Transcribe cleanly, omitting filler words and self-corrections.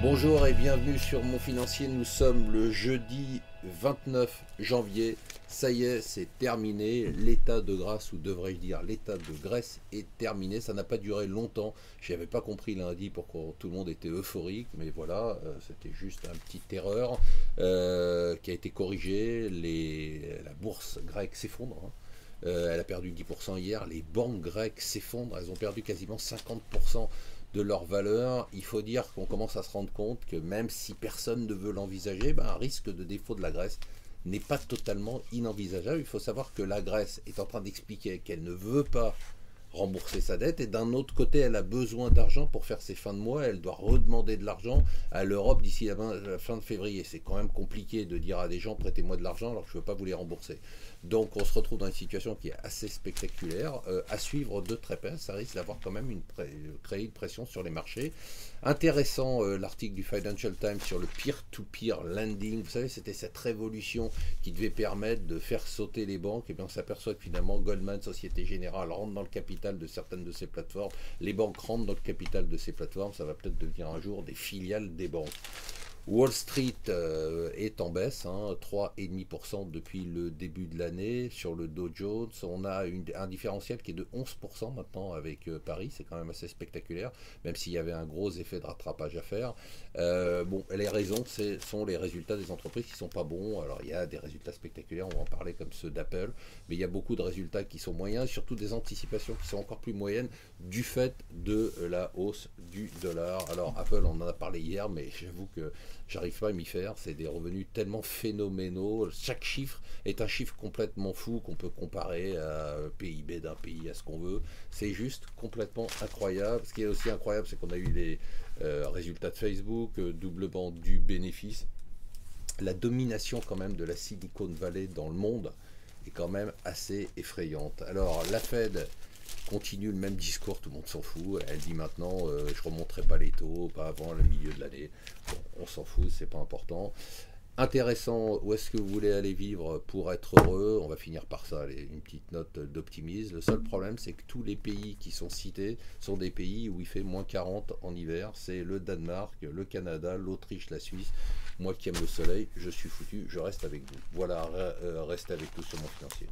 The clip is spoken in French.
Bonjour et bienvenue sur Mon Financier. Nous sommes le jeudi 29 janvier. Ça y est, c'est terminé. L'état de grâce, ou devrais-je dire l'état de Grèce, est terminé. Ça n'a pas duré longtemps. Je n'avais pas compris lundi pourquoi tout le monde était euphorique, mais voilà, c'était juste un petit erreur qui a été corrigée. La bourse grecque s'effondre, hein. Elle a perdu 10% hier. Les banques grecques s'effondrent. Elles ont perdu quasiment 50% de leur valeur. Il faut dire qu'on commence à se rendre compte que même si personne ne veut l'envisager, un risque de défaut de la Grèce n'est pas totalement inenvisageable. Il faut savoir que la Grèce est en train d'expliquer qu'elle ne veut pas rembourser sa dette, et d'un autre côté elle a besoin d'argent pour faire ses fins de mois. Elle doit redemander de l'argent à l'Europe d'ici la fin de février. C'est quand même compliqué de dire à des gens prêtez-moi de l'argent alors que je ne veux pas vous les rembourser. Donc on se retrouve dans une situation qui est assez spectaculaire, à suivre de très près. Ça risque d'avoir quand même créer une pression sur les marchés. Intéressant l'article du Financial Times sur le peer-to-peer lending. Vous savez, c'était cette révolution qui devait permettre de faire sauter les banques. Et bien on s'aperçoit que finalement Goldman, Société Générale rentrent dans le capital de certaines de ces plateformes. Les banques rentrent dans le capital de ces plateformes. Ça va peut-être devenir un jour des filiales des banques. Wall Street est en baisse, 3,5% depuis le début de l'année. Sur le Dow Jones, on a un différentiel qui est de 11% maintenant avec Paris. C'est quand même assez spectaculaire, même s'il y avait un gros effet de rattrapage à faire. Les raisons, sont les résultats des entreprises qui ne sont pas bons. Alors il y a des résultats spectaculaires, on va en parler, comme ceux d'Apple, mais il y a beaucoup de résultats qui sont moyens, et surtout des anticipations qui sont encore plus moyennes du fait de la hausse du dollar. Alors Apple, on en a parlé hier, mais j'avoue que j'arrive pas à m'y faire. C'est des revenus tellement phénoménaux. Chaque chiffre est un chiffre complètement fou qu'on peut comparer à PIB d'un pays, à ce qu'on veut. C'est juste complètement incroyable. Ce qui est aussi incroyable, c'est qu'on a eu les résultats de Facebook, doublement du bénéfice. La domination quand même de la Silicon Valley dans le monde est quand même assez effrayante. Alors la Fed continue le même discours, tout le monde s'en fout. Elle dit maintenant je remonterai pas les taux, pas avant le milieu de l'année. Bon, on s'en fout, c'est pas important. Intéressant, où est-ce que vous voulez aller vivre pour être heureux? On va finir par ça, une petite note d'optimisme. Le seul problème, c'est que tous les pays qui sont cités sont des pays où il fait moins 40 en hiver. C'est le Danemark, le Canada, l'Autriche, la Suisse. Moi qui aime le soleil, je suis foutu, je reste avec vous. Voilà, restez avec nous sur Mon Financier.